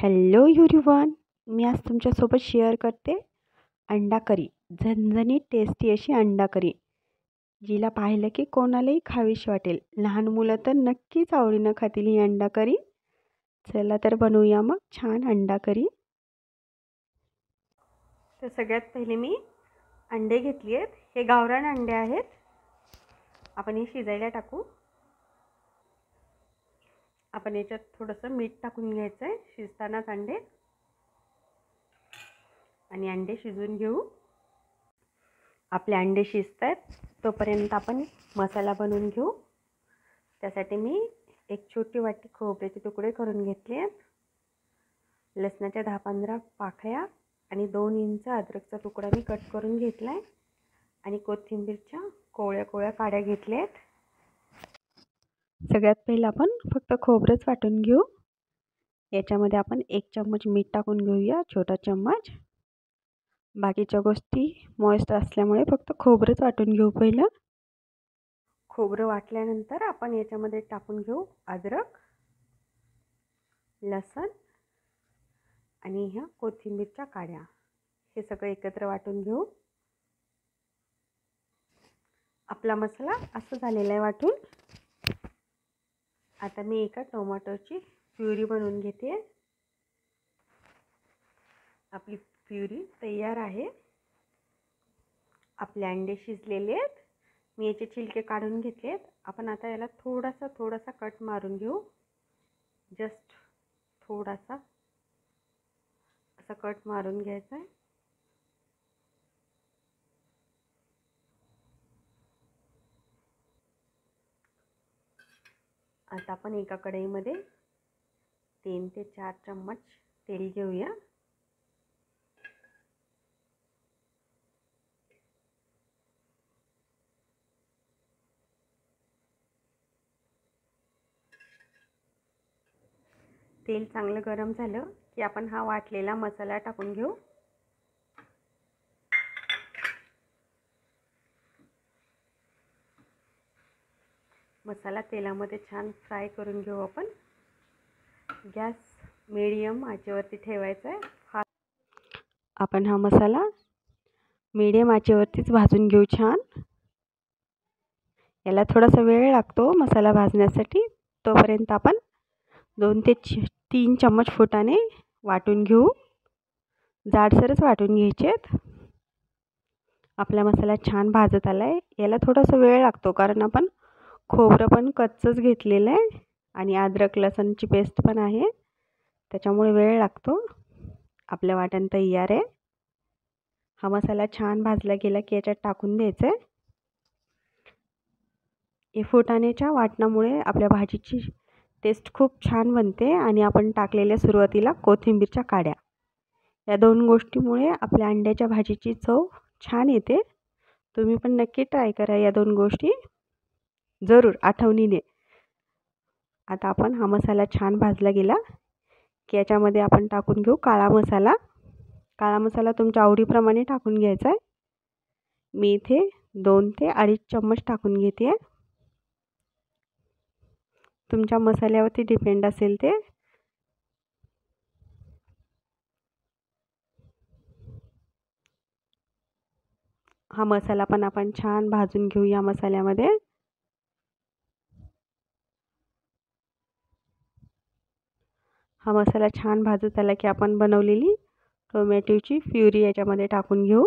Hello everyone, मी आज तुमच्यासोबत share करते अंडा करी. झणझणीत टेस्टी अशी अंडा करी, जिला पाहिलं की कोणालाही खावीशी वाटेल. लहान मुलं तर नक्कीच आवडीनं खातील ही अंडा करी. चला तर बनवूया मग छान अंडा करी. तर सगळ्यात पहिले मी अंडे घेतली आहेत. हे गावरान अंडे आहेत. आपण हे शिजायला टाकू. आपण याच्यात थोडंसं मीठ टाकून घ्यायचं आहे शिजतानाच अंडे, आणि अंडे शिजवून घेऊ. आपले अंडे शिजत आहेत तोपर्यंत आपण मसाला बनवून घेऊ. त्यासाठी मी एक छोटी वाटी खोबऱ्याचे तुकडे करून घेतले आहेत, लसणाच्या 10-15 पाकळ्या आणि 2 इंच अद्रकचा तुकडा मी कट करून घेतला आहे, आणि कोथिंबीरच्या कोवळ्या कोवळ्या काड्या घेतल्या आहेत. सगळ्यात पहिलं आपण फक्त खोबरंच वाटून घेऊ. याच्यामध्ये आपण 1 चम्मच मीठ टाकून घेऊया, छोटा चम्मच. बाकीच्या गोष्टी मॉइस्ट असल्यामुळे फक्त खोबरंच वाटून घेऊ. पहिलं खोबरं वाटल्यानंतर आपण याच्यामध्ये टाकून घेऊ अद्रक, लसूण आणि ह्या कोथिंबीरच्या काड्या. हे सगळं एकत्र वाटून घेऊ. आपला मसाला असं झालेला आहे वाटून. आता मी एका टोमॅटोची प्युरी बनवून घेते. आपली प्युरी तयार आहे. आपले अंडे शिजलेले आहेत. मी याचे छिलके काढून घेतले आहेत. आपण आता याला थोडासा कट मारून घेऊ. जस्ट थोडासा असा कट मारून घ्यायचा आहे. आता आपण एका कढईमध्ये 3 ते 4 चम्मच तेल घेऊया. तेल चांगलं गरम झालं की आपण हा वाटलेला मसाला टाकून घेऊ. मसाला तेलामध्ये छान फ्राय करून घेऊ आपण. गॅस मीडियम आचेवरती ठेवायचा आहे. आपण हा मसाला मीडियम आचेवरतीच भाजून घेऊ छान. याला थोडासा वेळ लागतो मसाला भाजण्यासाठी. तोपर्यंत आपण 2 ते 3 चम्मच फुटाणे वाटून घेऊ. जाडसरच वाटून घ्यायचे आहेत. आपला मसाला छान भाजत आला आहे. याला थोडासा वेळ लागतो कारण आपण खोबरं पण कच्चंच घेतलेलं आहे आणि अद्रक लसूणची पेस्ट पण आहे, त्याच्यामुळे वेळ लागतो. आपलं वाटण तयार आहे. हा मसाला छान भाजला गेला की याच्यात टाकून द्यायचं आहे. हे फुटाण्याच्या वाटणामुळे आपल्या भाजीची टेस्ट खूप छान बनते, आणि आपण टाकलेल्या सुरुवातीला कोथिंबीरच्या काड्या, या 2 गोष्टीमुळे आपल्या अंड्याच्या भाजीची चव छान येते. तुम्ही पण नक्की ट्राय करा या 2 गोष्टी जरूर आठवणीने. आता आपण हा मसाला छान भाजला गेला की याच्यामध्ये आपण टाकून घेऊ काळा मसाला. काळा मसाला तुमच्या आवडीप्रमाणे टाकून घ्यायचा आहे. मी इथे 2 ते 2.5 चम्मच टाकून घेते. तुमच्या मसाल्यावरती डिपेंड असेल ते. हा मसाला पण आपण छान भाजून घेऊ या मसाल्यामध्ये. हा मसाला छान भाजत आला की आपण बनवलेली टोमॅटोची प्युरी याच्यामध्ये टाकून घेऊ.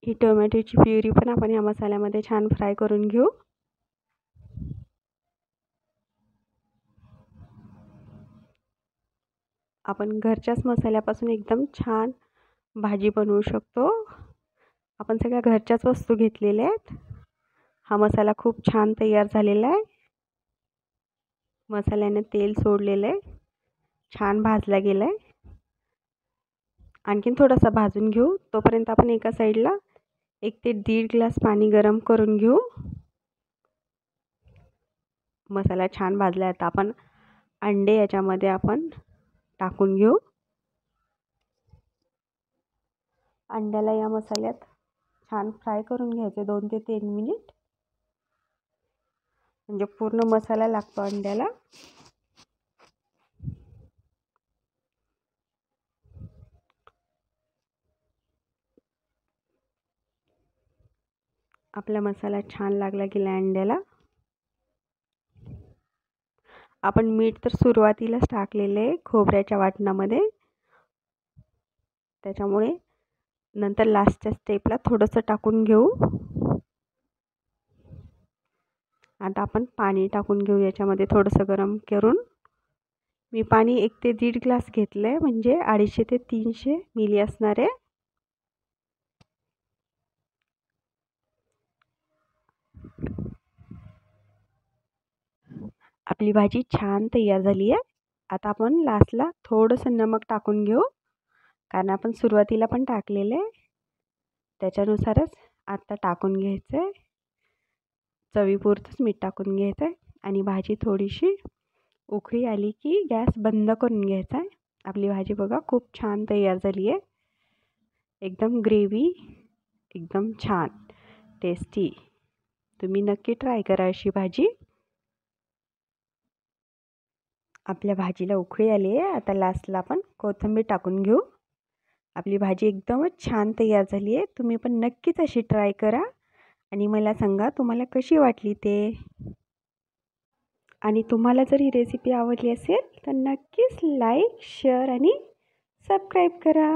ही टोमॅटोची प्युरी पण आपण या मसाल्यामध्ये छान फ्राय करून घेऊ. आपण घरच्याच मसाल्यापासून एकदम छान भाजी बनवू शकतो. आपण सगळ्या घरच्याच वस्तू घेतलेल्या आहेत. हा मसाला खूप छान तयार झालेला आहे. मसाल्याने तेल सोडलेलं आहे, छान भाजला गेला आहे. आणखीन थोडासा भाजून घेऊ. तोपर्यंत आपण एका साईडला 1 ते 1.5 ग्लास पाणी गरम करून घेऊ. मसाला छान भाजला. आता आपण अंडे याच्यामध्ये आपण टाकून घेऊ. अंड्याला या मसाल्यात छान फ्राय करून घ्यायचे 2 ते 3 मिनिट. म्हणजे पूर्ण मसाला लागतो अंड्याला. आपला मसाला छान लागला की अंड्याला आपण मीठ तर सुरुवातीलाच टाकलेले आहे खोबऱ्याच्या वाटणामध्ये, त्याच्यामुळे नंतर लास्टच्या स्टेपला थोडंसं टाकून घेऊ. आता आपण पाणी टाकून घेऊ याच्यामध्ये थोडंसं गरम करून. मी पाणी 1 ते 1.5 ग्लास घेतलं आहे, म्हणजे 250 ते 300 मिली असणार आहे. आपली भाजी छान तयार झाली आहे. आता आपण लास्टला थोडंसं नमक टाकून घेऊ, कारण आपण सुरुवातीला पण टाकलेलं आहे, त्याच्यानुसारच आता टाकून घ्यायचं आहे. चवीपुरतंच मीठ टाकून घ्यायचं आहे आणि भाजी थोडीशी उकळी आली की गॅस बंद करून घ्यायचा आहे. आपली भाजी बघा खूप छान तयार झाली आहे. एकदम ग्रेव्ही, एकदम छान टेस्टी. तुम्ही नक्की ट्राय करा अशी भाजी. आपल्या भाजीला उकळी आली आहे. आता लास्टला आपण कोथिंबीर टाकून घेऊ. आपली भाजी एकदमच छान तयार झाली आहे. तुम्ही पण नक्कीच अशी ट्राय करा आणि मला सांगा तुम्हाला कशी वाटली ते. आणि तुम्हाला जर ही रेसिपी आवडली असेल तर नक्कीच लाईक, शेअर आणि सबस्क्राईब करा.